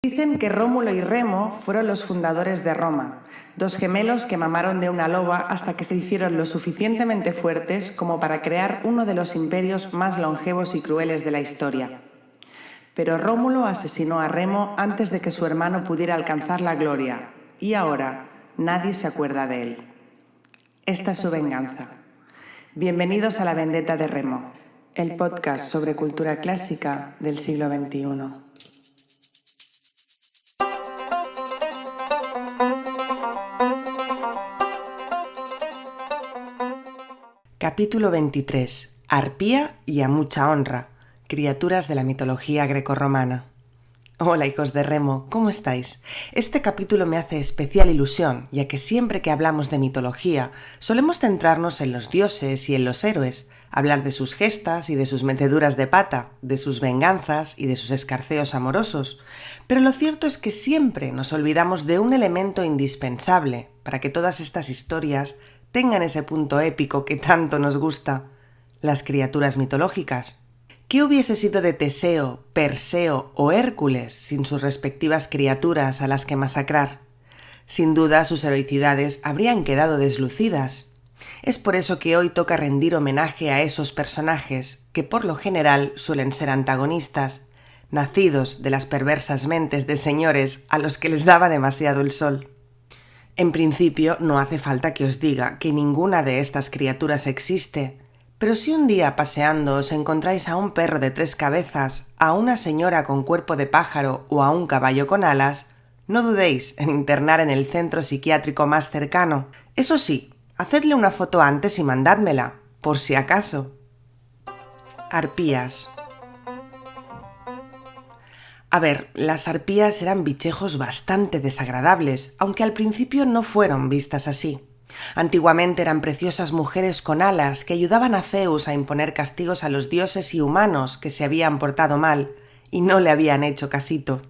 Dicen que Rómulo y Remo fueron los fundadores de Roma, dos gemelos que mamaron de una loba hasta que se hicieron lo suficientemente fuertes como para crear uno de los imperios más longevos y crueles de la historia. Pero Rómulo asesinó a Remo antes de que su hermano pudiera alcanzar la gloria, y ahora nadie se acuerda de él. Esta es su venganza. Bienvenidos a La Vendetta de Remo, el podcast sobre cultura clásica del siglo XXI. Capítulo 23. Arpía y a mucha honra. Criaturas de la mitología grecorromana. Hola hijos de Remo, ¿cómo estáis? Este capítulo me hace especial ilusión, ya que siempre que hablamos de mitología solemos centrarnos en los dioses y en los héroes, hablar de sus gestas y de sus meteduras de pata, de sus venganzas y de sus escarceos amorosos. Pero lo cierto es que siempre nos olvidamos de un elemento indispensable para que todas estas historias tengan ese punto épico que tanto nos gusta: las criaturas mitológicas. ¿Qué hubiese sido de Teseo, Perseo o Hércules sin sus respectivas criaturas a las que masacrar? Sin duda sus heroicidades habrían quedado deslucidas. Es por eso que hoy toca rendir homenaje a esos personajes que por lo general suelen ser antagonistas, nacidos de las perversas mentes de señores a los que les daba demasiado el sol. En principio, no hace falta que os diga que ninguna de estas criaturas existe, pero si un día paseando os encontráis a un perro de 3 cabezas, a una señora con cuerpo de pájaro o a un caballo con alas, no dudéis en internar en el centro psiquiátrico más cercano. Eso sí, hacedle una foto antes y mandádmela, por si acaso. Arpías. A ver, las arpías eran bichejos bastante desagradables, aunque al principio no fueron vistas así. Antiguamente eran preciosas mujeres con alas que ayudaban a Zeus a imponer castigos a los dioses y humanos que se habían portado mal y no le habían hecho casito.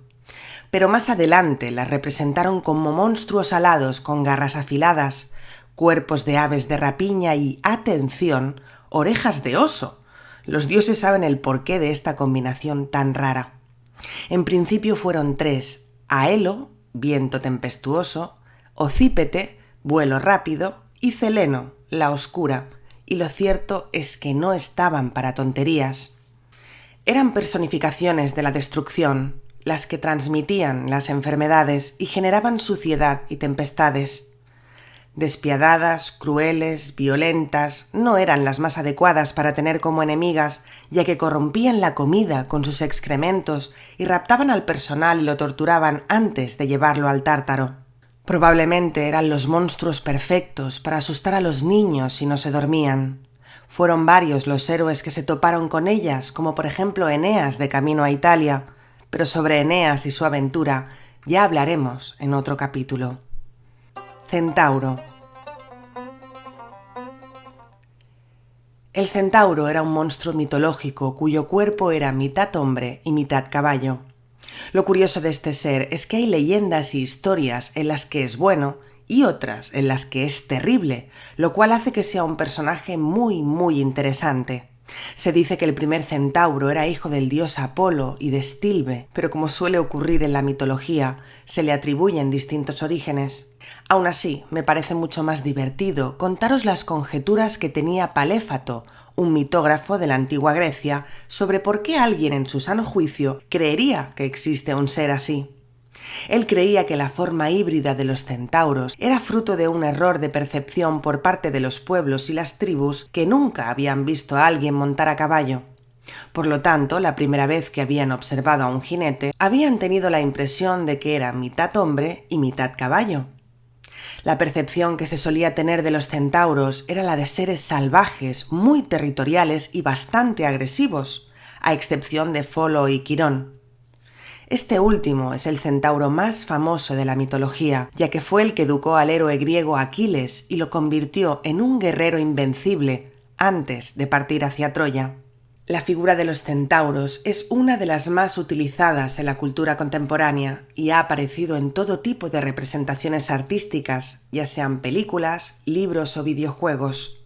Pero más adelante las representaron como monstruos alados con garras afiladas, cuerpos de aves de rapiña y, atención, orejas de oso. Los dioses saben el porqué de esta combinación tan rara. En principio fueron 3: Aelo, viento tempestuoso; Ocípete, vuelo rápido; y Celeno, la oscura, y lo cierto es que no estaban para tonterías. Eran personificaciones de la destrucción, las que transmitían las enfermedades y generaban suciedad y tempestades. Despiadadas, crueles, violentas, no eran las más adecuadas para tener como enemigas, ya que corrompían la comida con sus excrementos y raptaban al personal y lo torturaban antes de llevarlo al Tártaro. Probablemente eran los monstruos perfectos para asustar a los niños si no se dormían. Fueron varios los héroes que se toparon con ellas, como por ejemplo Eneas de camino a Italia, pero sobre Eneas y su aventura ya hablaremos en otro capítulo. Centauro. El centauro era un monstruo mitológico cuyo cuerpo era mitad hombre y mitad caballo. Lo curioso de este ser es que hay leyendas y historias en las que es bueno y otras en las que es terrible, lo cual hace que sea un personaje muy interesante. Se dice que el primer centauro era hijo del dios Apolo y de Stilbe, pero como suele ocurrir en la mitología, se le atribuyen distintos orígenes. Aún así, me parece mucho más divertido contaros las conjeturas que tenía Paléfato, un mitógrafo de la antigua Grecia, sobre por qué alguien en su sano juicio creería que existe un ser así. Él creía que la forma híbrida de los centauros era fruto de un error de percepción por parte de los pueblos y las tribus que nunca habían visto a alguien montar a caballo. Por lo tanto, la primera vez que habían observado a un jinete, habían tenido la impresión de que era mitad hombre y mitad caballo. La percepción que se solía tener de los centauros era la de seres salvajes, muy territoriales y bastante agresivos, a excepción de Folo y Quirón. Este último es el centauro más famoso de la mitología, ya que fue el que educó al héroe griego Aquiles y lo convirtió en un guerrero invencible antes de partir hacia Troya. La figura de los centauros es una de las más utilizadas en la cultura contemporánea y ha aparecido en todo tipo de representaciones artísticas, ya sean películas, libros o videojuegos.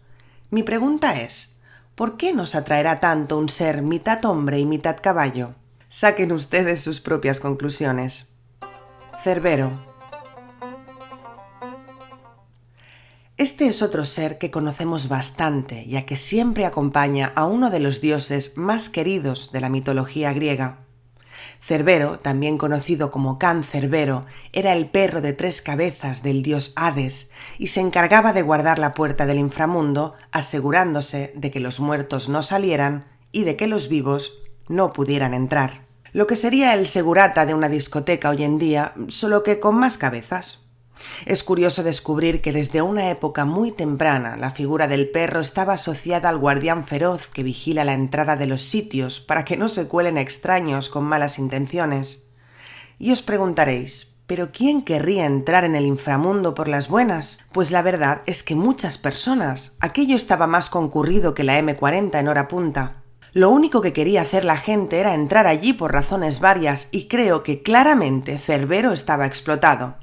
Mi pregunta es, ¿por qué nos atraerá tanto un ser mitad hombre y mitad caballo? Saquen ustedes sus propias conclusiones. Cerbero. Este es otro ser que conocemos bastante, ya que siempre acompaña a uno de los dioses más queridos de la mitología griega. Cerbero, también conocido como Cancerbero, era el perro de 3 cabezas del dios Hades y se encargaba de guardar la puerta del inframundo, asegurándose de que los muertos no salieran y de que los vivos no pudieran entrar. Lo que sería el segurata de una discoteca hoy en día, solo que con más cabezas. Es curioso descubrir que desde una época muy temprana la figura del perro estaba asociada al guardián feroz que vigila la entrada de los sitios para que no se cuelen extraños con malas intenciones. Y os preguntaréis, ¿pero quién querría entrar en el inframundo por las buenas? Pues la verdad es que muchas personas. Aquello estaba más concurrido que la M40 en hora punta. Lo único que quería hacer la gente era entrar allí por razones varias y creo que claramente Cerbero estaba explotado.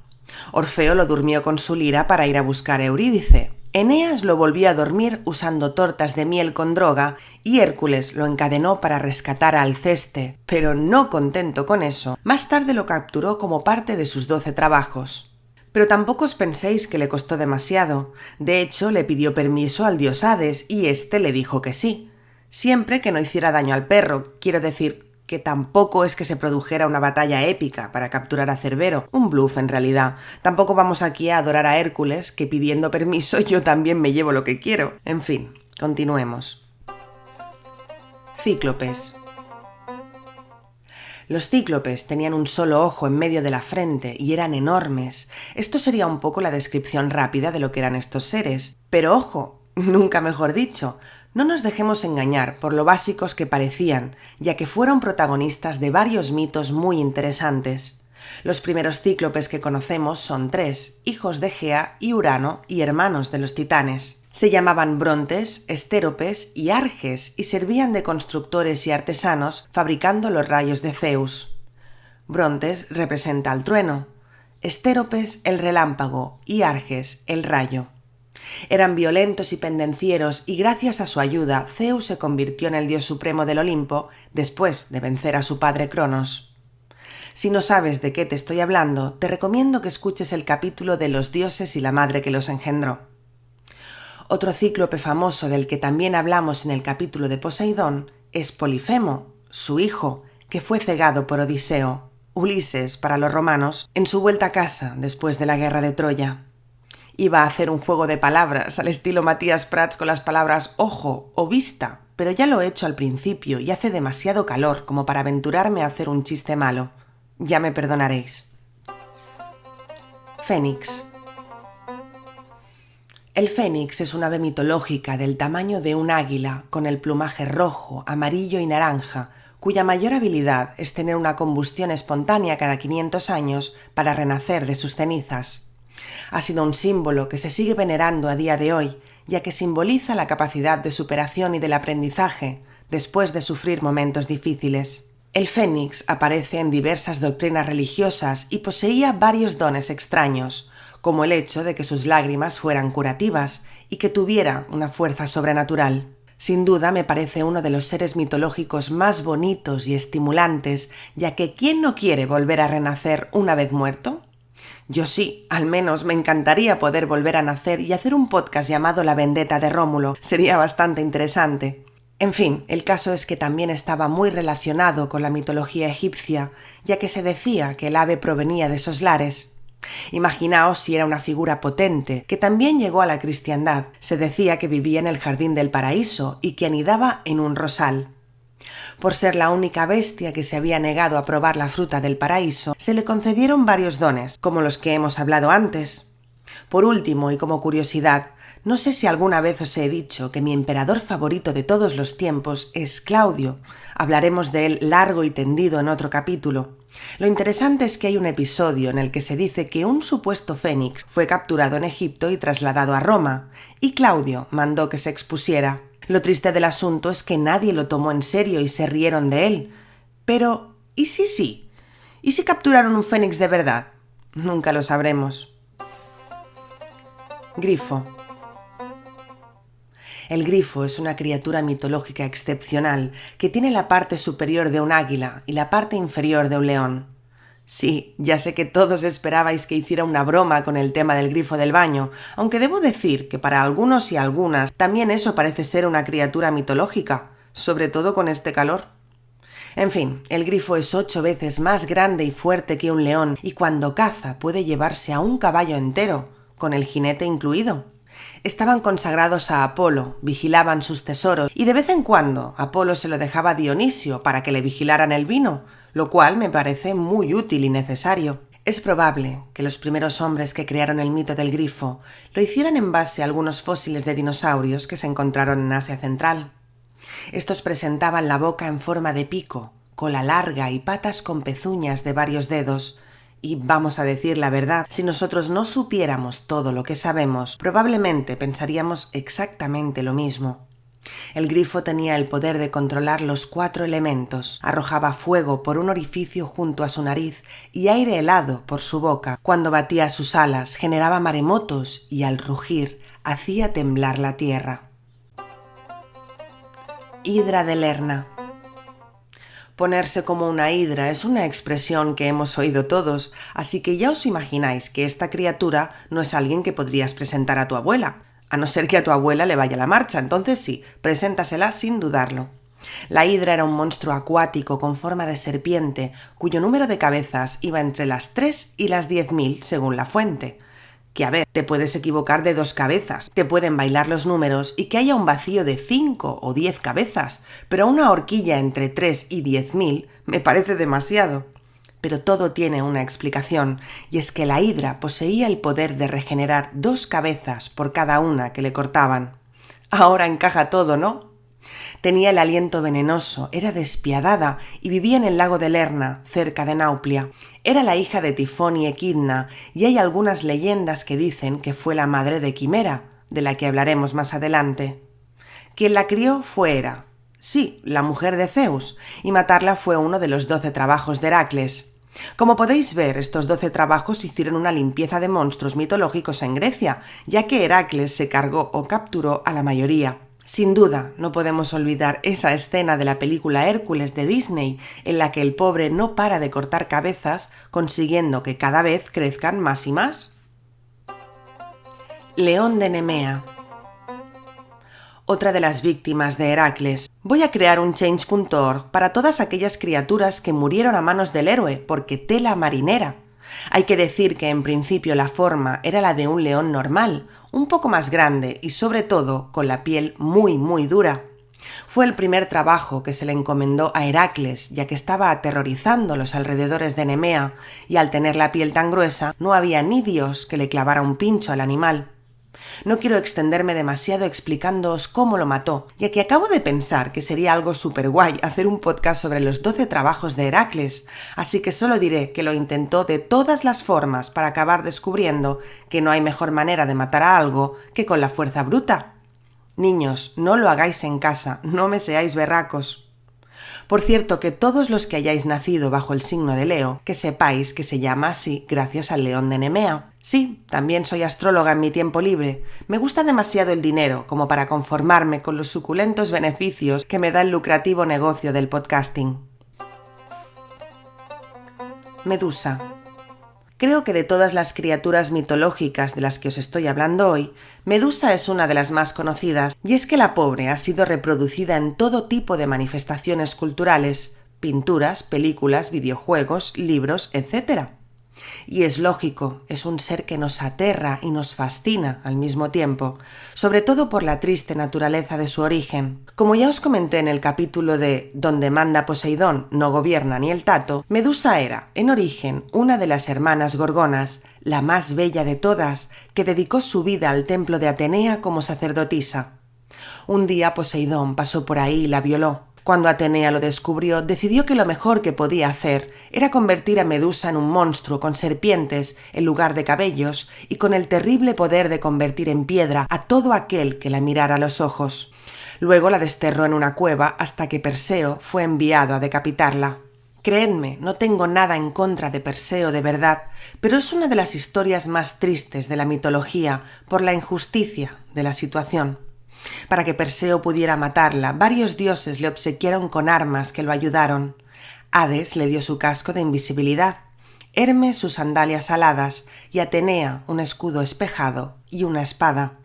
Orfeo lo durmió con su lira para ir a buscar a Eurídice. Eneas lo volvió a dormir usando tortas de miel con droga y Hércules lo encadenó para rescatar a Alceste, pero no contento con eso, más tarde lo capturó como parte de sus 12 trabajos. Pero tampoco os penséis que le costó demasiado. De hecho, le pidió permiso al dios Hades y éste le dijo que sí, siempre que no hiciera daño al perro, quiero decir, que tampoco es que se produjera una batalla épica para capturar a Cerbero, un bluff en realidad. Tampoco vamos aquí a adorar a Hércules, que pidiendo permiso yo también me llevo lo que quiero. En fin, continuemos. Cíclopes. Los cíclopes tenían un solo ojo en medio de la frente y eran enormes. Esto sería un poco la descripción rápida de lo que eran estos seres. Pero ojo, nunca mejor dicho, no nos dejemos engañar por lo básicos que parecían, ya que fueron protagonistas de varios mitos muy interesantes. Los primeros cíclopes que conocemos son 3, hijos de Gea y Urano y hermanos de los titanes. Se llamaban Brontes, Estéropes y Arges y servían de constructores y artesanos fabricando los rayos de Zeus. Brontes representa al trueno, Estéropes el relámpago y Arges el rayo. Eran violentos y pendencieros y gracias a su ayuda Zeus se convirtió en el dios supremo del Olimpo después de vencer a su padre Cronos. Si no sabes de qué te estoy hablando, te recomiendo que escuches el capítulo de los dioses y la madre que los engendró. Otro cíclope famoso del que también hablamos en el capítulo de Poseidón es Polifemo, su hijo, que fue cegado por Odiseo, Ulises para los romanos, en su vuelta a casa después de la guerra de Troya. Iba a hacer un juego de palabras al estilo Matías Prats con las palabras ojo o vista, pero ya lo he hecho al principio y hace demasiado calor como para aventurarme a hacer un chiste malo. Ya me perdonaréis. Fénix. El fénix es un ave mitológica del tamaño de un águila, con el plumaje rojo, amarillo y naranja, cuya mayor habilidad es tener una combustión espontánea cada 500 años para renacer de sus cenizas. Ha sido un símbolo que se sigue venerando a día de hoy, ya que simboliza la capacidad de superación y del aprendizaje después de sufrir momentos difíciles. El fénix aparece en diversas doctrinas religiosas y poseía varios dones extraños, como el hecho de que sus lágrimas fueran curativas y que tuviera una fuerza sobrenatural. Sin duda me parece uno de los seres mitológicos más bonitos y estimulantes, ya que ¿quién no quiere volver a renacer una vez muerto? Yo sí, al menos me encantaría poder volver a nacer y hacer un podcast llamado La Vendetta de Rómulo. Sería bastante interesante. En fin, el caso es que también estaba muy relacionado con la mitología egipcia, ya que se decía que el ave provenía de esos lares. Imaginaos si era una figura potente, que también llegó a la cristiandad. Se decía que vivía en el jardín del paraíso y que anidaba en un rosal. Por ser la única bestia que se había negado a probar la fruta del paraíso, se le concedieron varios dones, como los que hemos hablado antes. Por último, y como curiosidad, no sé si alguna vez os he dicho que mi emperador favorito de todos los tiempos es Claudio. Hablaremos de él largo y tendido en otro capítulo. Lo interesante es que hay un episodio en el que se dice que un supuesto fénix fue capturado en Egipto y trasladado a Roma, y Claudio mandó que se expusiera. Lo triste del asunto es que nadie lo tomó en serio y se rieron de él. Pero, ¿y si sí? ¿Y si capturaron un fénix de verdad? Nunca lo sabremos. Grifo. El grifo es una criatura mitológica excepcional que tiene la parte superior de un águila y la parte inferior de un león. Sí, ya sé que todos esperabais que hiciera una broma con el tema del grifo del baño, aunque debo decir que para algunos y algunas también eso parece ser una criatura mitológica, sobre todo con este calor. En fin, el grifo es 8 veces más grande y fuerte que un león y cuando caza puede llevarse a un caballo entero, con el jinete incluido. Estaban consagrados a Apolo, vigilaban sus tesoros y de vez en cuando Apolo se lo dejaba a Dionisio para que le vigilaran el vino, lo cual me parece muy útil y necesario. Es probable que los primeros hombres que crearon el mito del grifo lo hicieran en base a algunos fósiles de dinosaurios que se encontraron en Asia Central. Estos presentaban la boca en forma de pico, cola larga y patas con pezuñas de varios dedos. Y vamos a decir la verdad, si nosotros no supiéramos todo lo que sabemos, probablemente pensaríamos exactamente lo mismo. El grifo tenía el poder de controlar los 4 elementos, arrojaba fuego por un orificio junto a su nariz y aire helado por su boca. Cuando batía sus alas generaba maremotos y al rugir hacía temblar la tierra. Hidra de Lerna. Ponerse como una hidra es una expresión que hemos oído todos, así que ya os imagináis que esta criatura no es alguien que podrías presentar a tu abuela, a no ser que a tu abuela le vaya la marcha, entonces sí, preséntasela sin dudarlo. La hidra era un monstruo acuático con forma de serpiente, cuyo número de cabezas iba entre las 3 y las 10.000 según la fuente. Que a ver, te puedes equivocar de 2 cabezas, te pueden bailar los números y que haya un vacío de 5 o 10 cabezas, pero una horquilla entre 3 y 10.000 me parece demasiado. Pero todo tiene una explicación, y es que la hidra poseía el poder de regenerar 2 cabezas por cada una que le cortaban. Ahora encaja todo, ¿no? Tenía el aliento venenoso, era despiadada y vivía en el lago de Lerna, cerca de Nauplia. Era la hija de Tifón y Equidna, y hay algunas leyendas que dicen que fue la madre de Quimera, de la que hablaremos más adelante. Quien la crió fue Hera, sí, la mujer de Zeus, y matarla fue uno de los 12 trabajos de Heracles. Como podéis ver, estos 12 trabajos hicieron una limpieza de monstruos mitológicos en Grecia, ya que Heracles se cargó o capturó a la mayoría. Sin duda, no podemos olvidar esa escena de la película Hércules de Disney, en la que el pobre no para de cortar cabezas, consiguiendo que cada vez crezcan más y más. León de Nemea. Otra de las víctimas de Heracles. Voy a crear un change.org para todas aquellas criaturas que murieron a manos del héroe, porque tela marinera. Hay que decir que en principio la forma era la de un león normal, un poco más grande y sobre todo con la piel muy dura. Fue el primer trabajo que se le encomendó a Heracles, ya que estaba aterrorizando los alrededores de Nemea y al tener la piel tan gruesa no había ni Dios que le clavara un pincho al animal. No quiero extenderme demasiado explicándoos cómo lo mató, ya que acabo de pensar que sería algo súper guay hacer un podcast sobre los 12 trabajos de Heracles, así que solo diré que lo intentó de todas las formas para acabar descubriendo que no hay mejor manera de matar a algo que con la fuerza bruta. Niños, no lo hagáis en casa, no me seáis berracos. Por cierto, que todos los que hayáis nacido bajo el signo de Leo, que sepáis que se llama así gracias al león de Nemea. Sí, también soy astróloga en mi tiempo libre. Me gusta demasiado el dinero como para conformarme con los suculentos beneficios que me da el lucrativo negocio del podcasting. Medusa. Creo que de todas las criaturas mitológicas de las que os estoy hablando hoy, Medusa es una de las más conocidas, y es que la pobre ha sido reproducida en todo tipo de manifestaciones culturales, pinturas, películas, videojuegos, libros, etc. Y es lógico, es un ser que nos aterra y nos fascina al mismo tiempo, sobre todo por la triste naturaleza de su origen. Como ya os comenté en el capítulo de Donde manda Poseidón no gobierna ni el tato, Medusa era, en origen, una de las hermanas gorgonas, la más bella de todas, que dedicó su vida al templo de Atenea como sacerdotisa. Un día Poseidón pasó por ahí y la violó. Cuando Atenea lo descubrió, decidió que lo mejor que podía hacer era convertir a Medusa en un monstruo con serpientes en lugar de cabellos y con el terrible poder de convertir en piedra a todo aquel que la mirara a los ojos. Luego la desterró en una cueva hasta que Perseo fue enviado a decapitarla. Creedme, no tengo nada en contra de Perseo de verdad, pero es una de las historias más tristes de la mitología por la injusticia de la situación. Para que Perseo pudiera matarla, varios dioses le obsequiaron con armas que lo ayudaron. Hades le dio su casco de invisibilidad. Hermes sus sandalias aladas y Atenea un escudo espejado y una espada.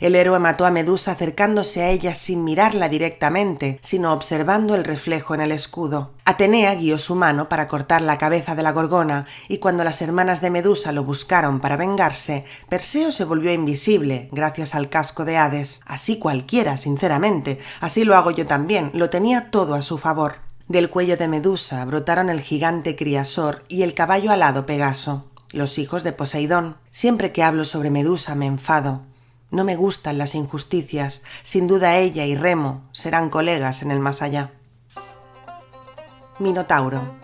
El héroe mató a Medusa acercándose a ella sin mirarla directamente, sino observando el reflejo en el escudo. Atenea guió su mano para cortar la cabeza de la gorgona, y cuando las hermanas de Medusa lo buscaron para vengarse, Perseo se volvió invisible gracias al casco de Hades. Así cualquiera, sinceramente. Así lo hago yo también. Lo tenía todo a su favor. Del cuello de Medusa brotaron el gigante Criasor y el caballo alado Pegaso, los hijos de Poseidón. Siempre que hablo sobre Medusa me enfado. No me gustan las injusticias. Sin duda ella y Remo serán colegas en el más allá. Minotauro.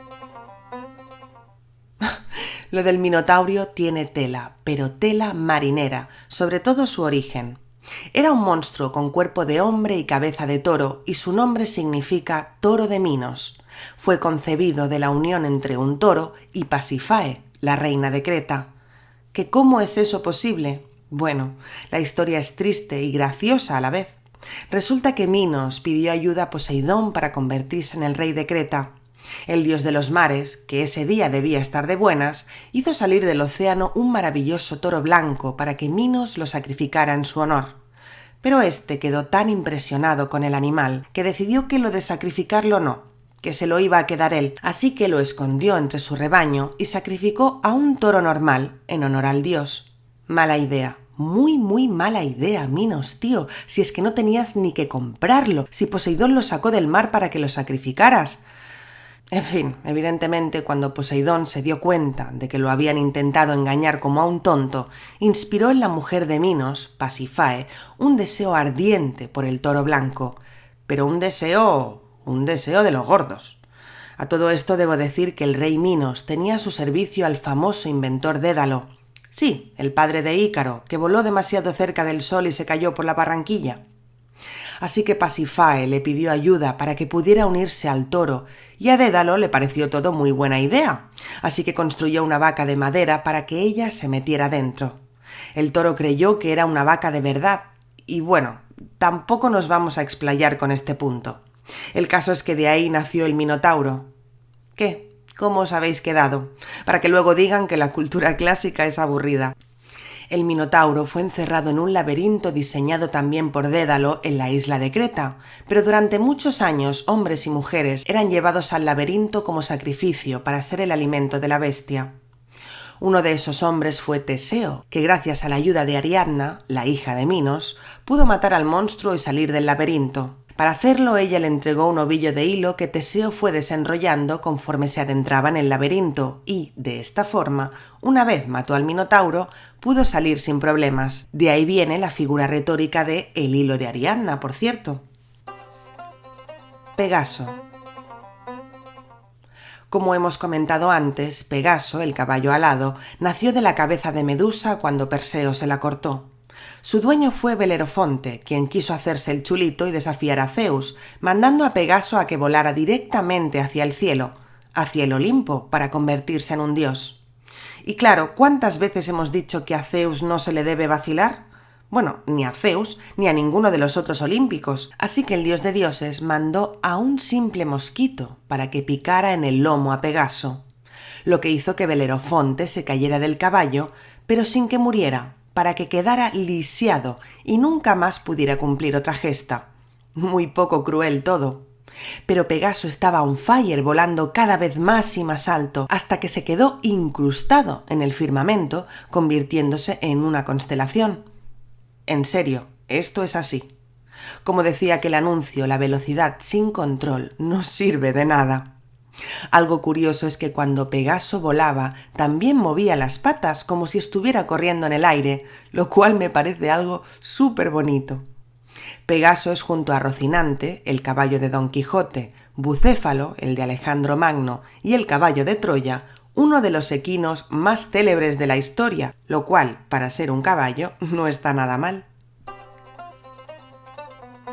Lo del Minotaurio tiene tela, pero tela marinera, sobre todo su origen. Era un monstruo con cuerpo de hombre y cabeza de toro, y su nombre significa toro de Minos. Fue concebido de la unión entre un toro y Pasífae, la reina de Creta. ¿Que cómo es eso posible? Bueno, la historia es triste y graciosa a la vez. Resulta que Minos pidió ayuda a Poseidón para convertirse en el rey de Creta. El dios de los mares, que ese día debía estar de buenas, hizo salir del océano un maravilloso toro blanco para que Minos lo sacrificara en su honor. Pero éste quedó tan impresionado con el animal que decidió que lo de sacrificarlo no, que se lo iba a quedar él, así que lo escondió entre su rebaño y sacrificó a un toro normal en honor al dios. Mala idea. Muy mala idea, Minos, tío, si es que no tenías ni que comprarlo, si Poseidón lo sacó del mar para que lo sacrificaras. En fin, evidentemente cuando Poseidón se dio cuenta de que lo habían intentado engañar como a un tonto, inspiró en la mujer de Minos, Pasífae, un deseo ardiente por el toro blanco, pero un deseo de los gordos. A todo esto debo decir que el rey Minos tenía a su servicio al famoso inventor Dédalo. Sí, el padre de Ícaro, que voló demasiado cerca del sol y se cayó por la barranquilla. Así que Pasífae le pidió ayuda para que pudiera unirse al toro, y a Dédalo le pareció todo muy buena idea, así que construyó una vaca de madera para que ella se metiera dentro. El toro creyó que era una vaca de verdad, y bueno, tampoco nos vamos a explayar con este punto. El caso es que de ahí nació el Minotauro. ¿Qué? ¿Cómo os habéis quedado? Para que luego digan que la cultura clásica es aburrida. El Minotauro fue encerrado en un laberinto diseñado también por Dédalo en la isla de Creta, pero durante muchos años hombres y mujeres eran llevados al laberinto como sacrificio para ser el alimento de la bestia. Uno de esos hombres fue Teseo, que gracias a la ayuda de Ariadna, la hija de Minos, pudo matar al monstruo y salir del laberinto. Para hacerlo ella le entregó un ovillo de hilo que Teseo fue desenrollando conforme se adentraba en el laberinto y, de esta forma, una vez mató al Minotauro, pudo salir sin problemas. De ahí viene la figura retórica de el hilo de Ariadna, por cierto. Pegaso. Como hemos comentado antes, Pegaso, el caballo alado, nació de la cabeza de Medusa cuando Perseo se la cortó. Su dueño fue Belerofonte, quien quiso hacerse el chulito y desafiar a Zeus, mandando a Pegaso a que volara directamente hacia el cielo, hacia el Olimpo, para convertirse en un dios. Y claro, ¿cuántas veces hemos dicho que a Zeus no se le debe vacilar? Bueno, ni a Zeus ni a ninguno de los otros olímpicos, así que el dios de dioses mandó a un simple mosquito para que picara en el lomo a Pegaso, lo que hizo que Belerofonte se cayera del caballo, pero sin que muriera, para que quedara lisiado y nunca más pudiera cumplir otra gesta. Muy poco cruel todo. Pero Pegaso estaba on fire, volando cada vez más y más alto, hasta que se quedó incrustado en el firmamento, convirtiéndose en una constelación. En serio, esto es así. Como decía aquel anuncio, la velocidad sin control no sirve de nada. Algo curioso es que cuando Pegaso volaba, también movía las patas como si estuviera corriendo en el aire, lo cual me parece algo súper bonito. Pegaso es junto a Rocinante, el caballo de Don Quijote, Bucéfalo, el de Alejandro Magno, y el caballo de Troya, uno de los equinos más célebres de la historia, lo cual, para ser un caballo, no está nada mal.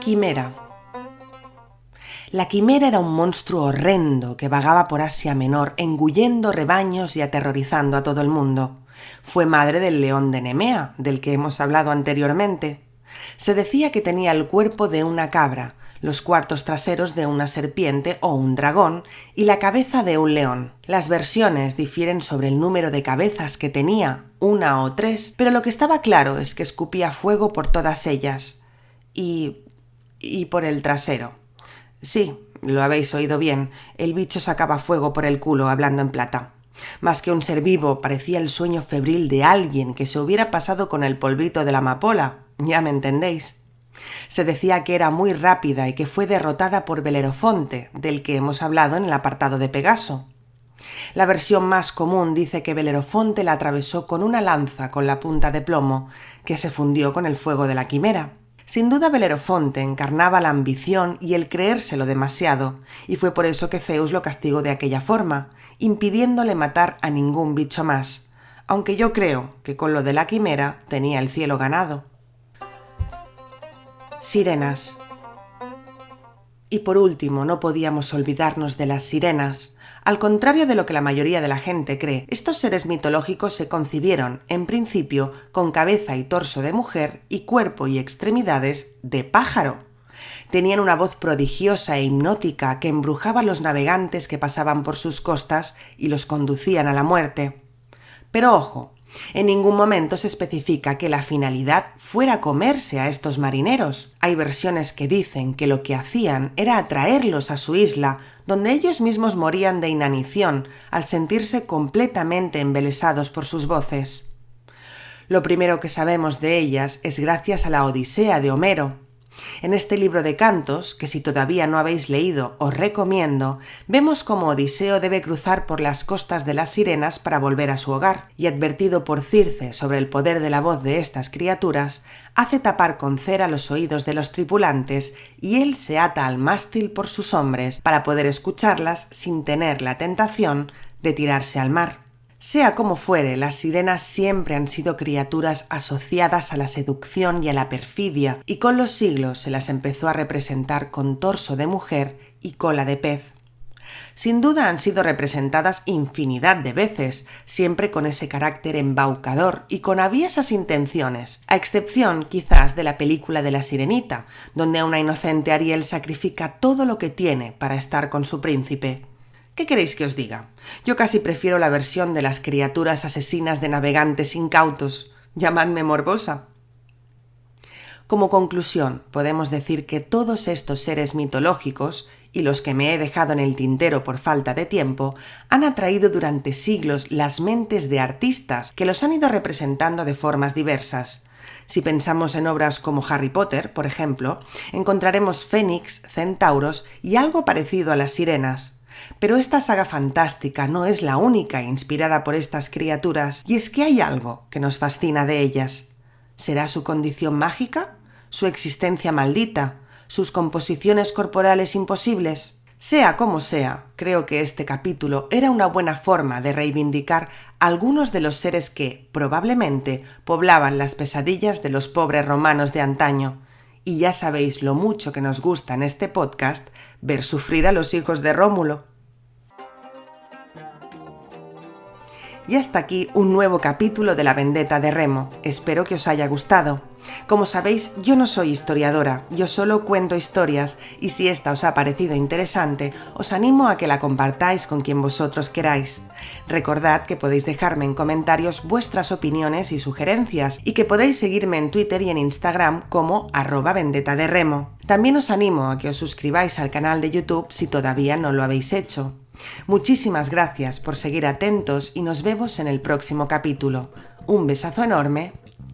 Quimera. La quimera era un monstruo horrendo que vagaba por Asia Menor, engullendo rebaños y aterrorizando a todo el mundo. Fue madre del león de Nemea, del que hemos hablado anteriormente. Se decía que tenía el cuerpo de una cabra, los cuartos traseros de una serpiente o un dragón y la cabeza de un león. Las versiones difieren sobre el número de cabezas que tenía, 1 o 3, pero lo que estaba claro es que escupía fuego por todas ellas. Y por el trasero. Sí, lo habéis oído bien, el bicho sacaba fuego por el culo, hablando en plata. Más que un ser vivo, parecía el sueño febril de alguien que se hubiera pasado con el polvito de la amapola, ya me entendéis. Se decía que era muy rápida y que fue derrotada por Belerofonte, del que hemos hablado en el apartado de Pegaso. La versión más común dice que Belerofonte la atravesó con una lanza con la punta de plomo, que se fundió con el fuego de la quimera. Sin duda Belerofonte encarnaba la ambición y el creérselo demasiado, y fue por eso que Zeus lo castigó de aquella forma, impidiéndole matar a ningún bicho más, aunque yo creo que con lo de la quimera tenía el cielo ganado. Sirenas. Y por último, no podíamos olvidarnos de las sirenas. Al contrario de lo que la mayoría de la gente cree, estos seres mitológicos se concibieron, en principio, con cabeza y torso de mujer y cuerpo y extremidades de pájaro. Tenían una voz prodigiosa e hipnótica que embrujaba a los navegantes que pasaban por sus costas y los conducían a la muerte. Pero ojo, en ningún momento se especifica que la finalidad fuera comerse a estos marineros. Hay versiones que dicen que lo que hacían era atraerlos a su isla, donde ellos mismos morían de inanición al sentirse completamente embelesados por sus voces. Lo primero que sabemos de ellas es gracias a la Odisea de Homero. En este libro de cantos, que si todavía no habéis leído os recomiendo, vemos cómo Odiseo debe cruzar por las costas de las sirenas para volver a su hogar, y advertido por Circe sobre el poder de la voz de estas criaturas, hace tapar con cera los oídos de los tripulantes y él se ata al mástil por sus hombres para poder escucharlas sin tener la tentación de tirarse al mar. Sea como fuere, las sirenas siempre han sido criaturas asociadas a la seducción y a la perfidia, y con los siglos se las empezó a representar con torso de mujer y cola de pez. Sin duda han sido representadas infinidad de veces, siempre con ese carácter embaucador y con aviesas intenciones, a excepción quizás de la película de La Sirenita, donde a una inocente Ariel sacrifica todo lo que tiene para estar con su príncipe. ¿Qué queréis que os diga? Yo casi prefiero la versión de las criaturas asesinas de navegantes incautos. Llamadme morbosa. Como conclusión, podemos decir que todos estos seres mitológicos, y los que me he dejado en el tintero por falta de tiempo, han atraído durante siglos las mentes de artistas que los han ido representando de formas diversas. Si pensamos en obras como Harry Potter, por ejemplo, encontraremos fénix, centauros y algo parecido a las sirenas. Pero esta saga fantástica no es la única inspirada por estas criaturas, y es que hay algo que nos fascina de ellas. ¿Será su condición mágica? ¿Su existencia maldita? ¿Sus composiciones corporales imposibles? Sea como sea, creo que este capítulo era una buena forma de reivindicar algunos de los seres que, probablemente, poblaban las pesadillas de los pobres romanos de antaño. Y ya sabéis lo mucho que nos gusta en este podcast ver sufrir a los hijos de Rómulo. Y hasta aquí un nuevo capítulo de La Vendetta de Remo. Espero que os haya gustado. Como sabéis, yo no soy historiadora, yo solo cuento historias, y si esta os ha parecido interesante, os animo a que la compartáis con quien vosotros queráis. Recordad que podéis dejarme en comentarios vuestras opiniones y sugerencias, y que podéis seguirme en Twitter y en Instagram como @vendettaderremo. También os animo a que os suscribáis al canal de YouTube si todavía no lo habéis hecho. Muchísimas gracias por seguir atentos y nos vemos en el próximo capítulo. Un besazo enorme.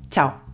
Chao.